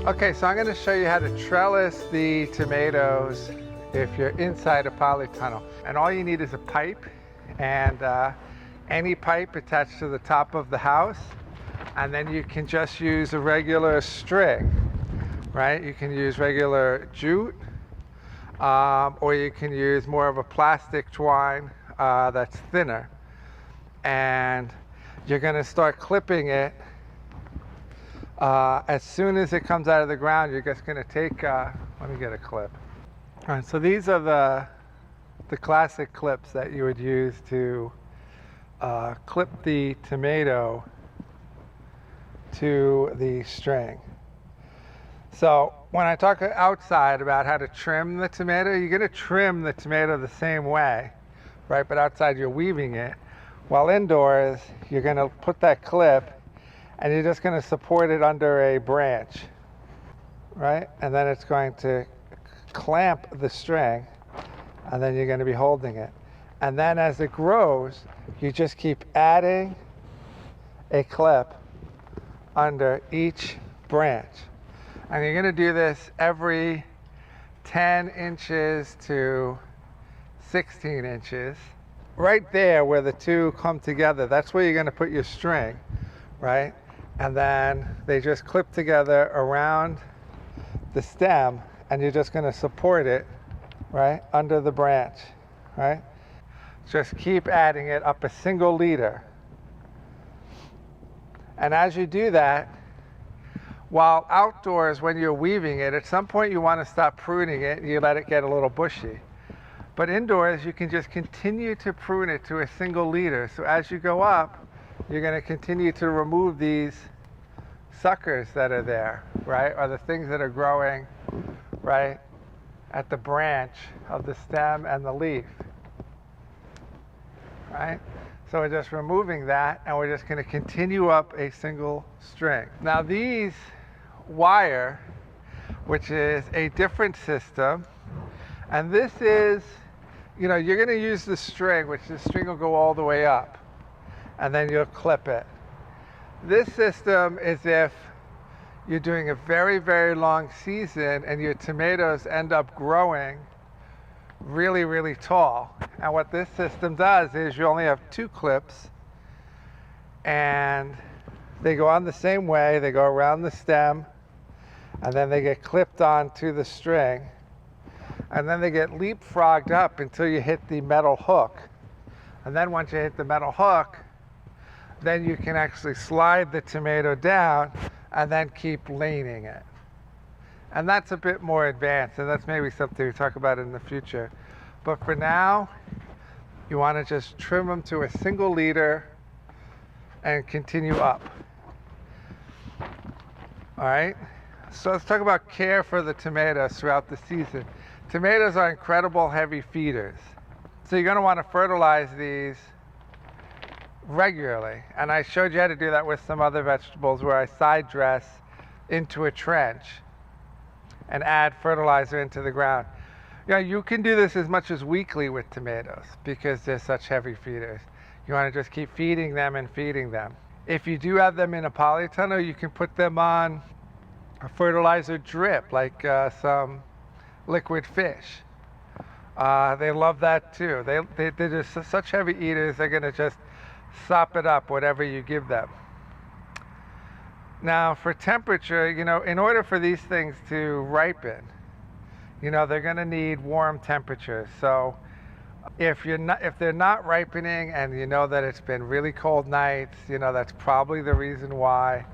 Okay, so I'm going to show you how to trellis the tomatoes if you're inside a polytunnel. And all you need is a pipe and any pipe attached to the top of the house. And then you can just use a regular string, right? You can use regular jute, or you can use more of a plastic twine that's thinner. And you're going to start clipping it. As soon as it comes out of the ground, you're just going to take, let me get a clip. All right, so these are the classic clips that you would use to clip the tomato to the string. So when I talk outside about how to trim the tomato, you're going to trim the tomato the same way, right? But outside you're weaving it. While indoors, you're going to put that clip and you're just going to support it under a branch, right? And then it's going to clamp the string, and then you're going to be holding it. And then as it grows, you just keep adding a clip under each branch. And you're going to do this every 10 inches to 16 inches. Right there where the two come together, that's where you're going to put your string, right? And then they just clip together around the stem, and you're just going to support it, right, under the branch, right? Just keep adding it up a single leader. And as you do that, while outdoors when you're weaving it, at some point you want to stop pruning it, you let it get a little bushy. But indoors, you can just continue to prune it to a single leader. So as you go up, you're going to continue to remove these suckers that are there, right? Or the things that are growing, right, at the branch of the stem and the leaf, right? So we're just removing that, and we're just going to continue up a single string. Now these wire, which is a different system, and this is, you know, you're going to use the string, which the string will go all the way up, and then you'll clip it. This system is if you're doing a very, very long season and your tomatoes end up growing really, really tall. And what this system does is you only have two clips, and they go on the same way. They go around the stem, and then they get clipped onto the string, and then they get leapfrogged up until you hit the metal hook. And then once you hit the metal hook, then you can actually slide the tomato down and then keep laning it. And that's a bit more advanced, and that's maybe something we talk about in the future. But for now, you want to just trim them to a single leader and continue up. All right, so let's talk about care for the tomatoes throughout the season. Tomatoes are incredible heavy feeders. So you're going to want to fertilize these regularly. And I showed you how to do that with some other vegetables where I side dress into a trench and add fertilizer into the ground. You know, you can do this as much as weekly with tomatoes because they're such heavy feeders. You want to just keep feeding them and feeding them. If you do have them in a polytunnel, you can put them on a fertilizer drip, like some liquid fish. They love that too. They're just such heavy eaters, they're going to just sop it up, whatever you give them. Now for temperature, you know, in order for these things to ripen, you know, they're going to need warm temperatures. So if they're not ripening and you know that it's been really cold nights, you know, that's probably the reason why.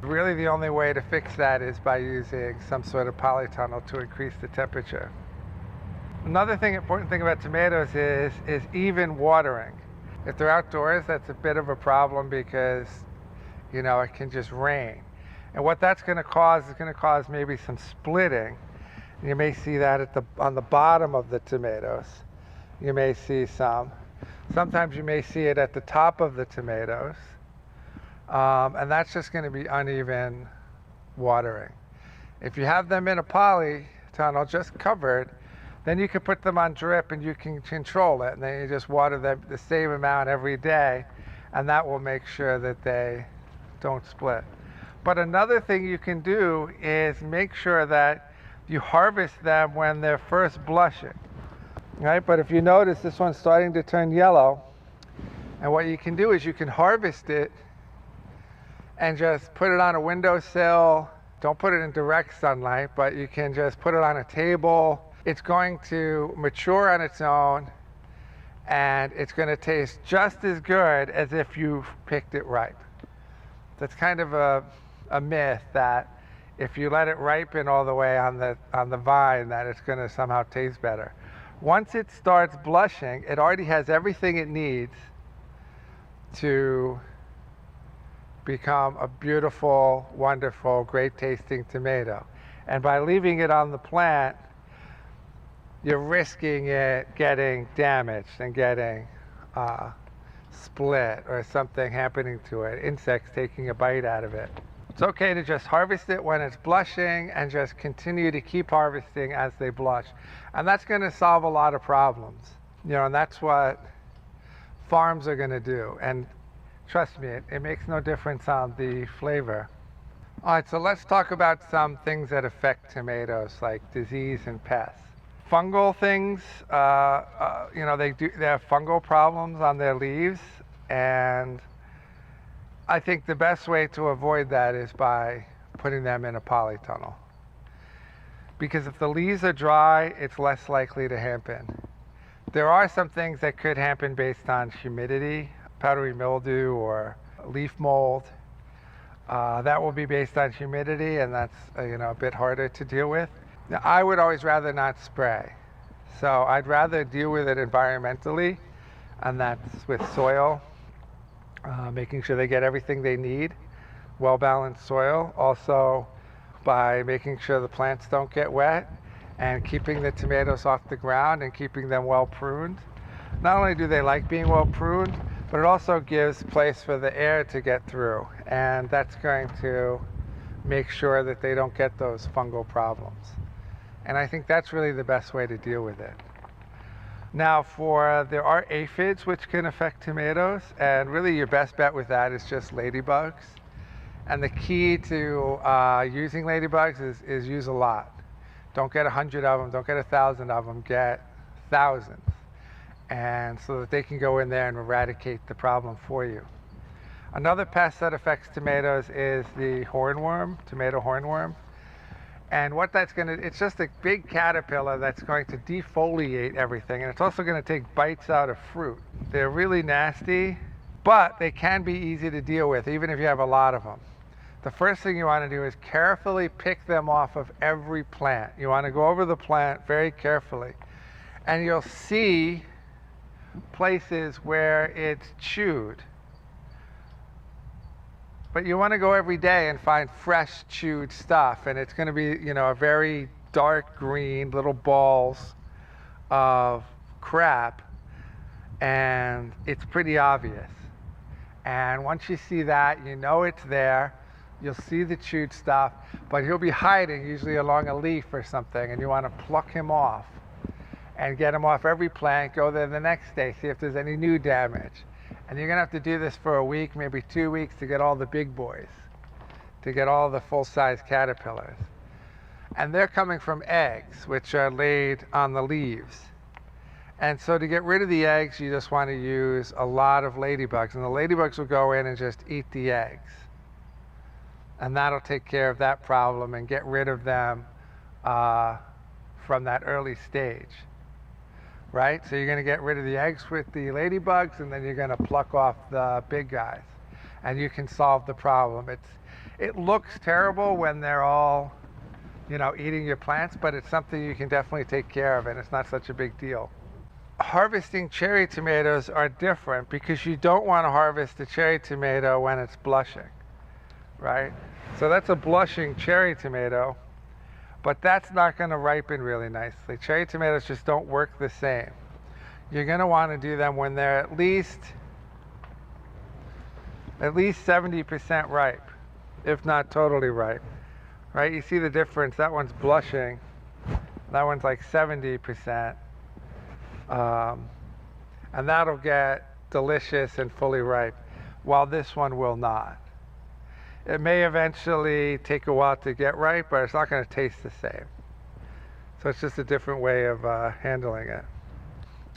Really the only way to fix that is by using some sort of polytunnel to increase the temperature. Another important thing about tomatoes is even watering. If they're outdoors, that's a bit of a problem because, you know, it can just rain. And what that's going to cause is going to cause maybe some splitting. You may see that on the bottom of the tomatoes. You may see some. Sometimes you may see it at the top of the tomatoes. And that's just going to be uneven watering. If you have them in a polytunnel just covered, then you can put them on drip and you can control it. And then you just water them the same amount every day, and that will make sure that they don't split. But another thing you can do is make sure that you harvest them when they're first blushing, right? But if you notice, this one's starting to turn yellow, and what you can do is you can harvest it and just put it on a windowsill. Don't put it in direct sunlight, but you can just put it on a table. It's going to mature on its own, and it's going to taste just as good as if you picked it ripe. That's kind of a myth that if you let it ripen all the way on the vine, that it's going to somehow taste better. Once it starts blushing, it already has everything it needs to become a beautiful, wonderful, great tasting tomato. And by leaving it on the plant, you're risking it getting damaged and getting split or something happening to it, insects taking a bite out of it. It's okay to just harvest it when it's blushing and just continue to keep harvesting as they blush. And that's going to solve a lot of problems. And that's what farms are going to do. And trust me, it makes no difference on the flavor. All right, so let's talk about some things that affect tomatoes, like disease and pests. Fungal things, they have fungal problems on their leaves, and I think the best way to avoid that is by putting them in a polytunnel. Because if the leaves are dry, it's less likely to happen. There are some things that could happen based on humidity, powdery mildew or leaf mold. That will be based on humidity, and that's a bit harder to deal with. Now, I would always rather not spray. So I'd rather deal with it environmentally, and that's with soil, making sure they get everything they need, well-balanced soil. Also by making sure the plants don't get wet and keeping the tomatoes off the ground and keeping them well pruned. Not only do they like being well pruned, but it also gives place for the air to get through, and that's going to make sure that they don't get those fungal problems. And I think that's really the best way to deal with it. Now, there are aphids which can affect tomatoes, and really your best bet with that is just ladybugs. And the key to using ladybugs is use a lot. Don't get 100 of them, don't get 1,000 of them, get thousands. And so that they can go in there and eradicate the problem for you. Another pest that affects tomatoes is the hornworm, tomato hornworm. And what that's it's just a big caterpillar that's going to defoliate everything, and it's also going to take bites out of fruit. They're really nasty, but they can be easy to deal with, even if you have a lot of them. The first thing you want to do is carefully pick them off of every plant. You want to go over the plant very carefully, and you'll see places where it's chewed. But you want to go every day and find fresh chewed stuff, and it's going to be, a very dark green little balls of crap, and it's pretty obvious. And once you see that, you know it's there. You'll see the chewed stuff, but he'll be hiding usually along a leaf or something, and you want to pluck him off and get him off every plant. Go there the next day, see if there's any new damage. And you're going to have to do this for a week, maybe 2 weeks, to get all the big boys, to get all the full-size caterpillars. And they're coming from eggs, which are laid on the leaves. And so to get rid of the eggs, you just want to use a lot of ladybugs. And the ladybugs will go in and just eat the eggs. And that'll take care of that problem and get rid of them from that early stage. Right? So you're going to get rid of the eggs with the ladybugs, and then you're going to pluck off the big guys. And you can solve the problem. It looks terrible when they're all, eating your plants, but it's something you can definitely take care of, and it's not such a big deal. Harvesting cherry tomatoes are different because you don't want to harvest a cherry tomato when it's blushing, right? So that's a blushing cherry tomato. But that's not going to ripen really nicely. Cherry tomatoes just don't work the same. You're going to want to do them when they're at least 70% ripe, if not totally ripe. Right? You see the difference. That one's blushing. That one's like 70%. And that'll get delicious and fully ripe, while this one will not. It may eventually take a while to get right, but it's not going to taste the same. So it's just a different way of handling it.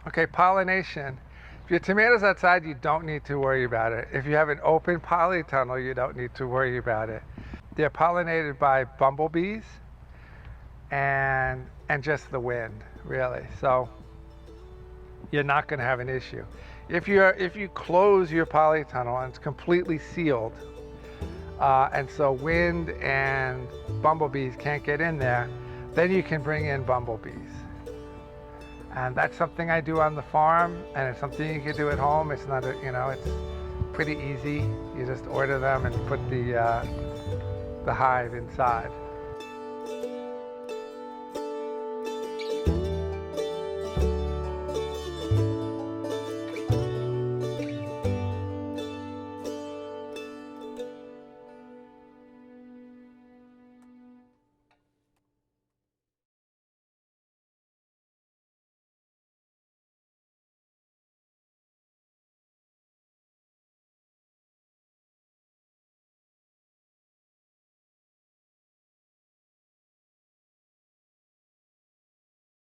Okay, pollination. If your tomatoes outside, you don't need to worry about it. If you have an open polytunnel, you don't need to worry about it. They're pollinated by bumblebees and just the wind, really. So you're not going to have an issue. If you close your polytunnel and it's completely sealed, and so wind and bumblebees can't get in there, then you can bring in bumblebees. And that's something I do on the farm, and it's something you can do at home. It's not it's pretty easy. You just order them and put the hive inside.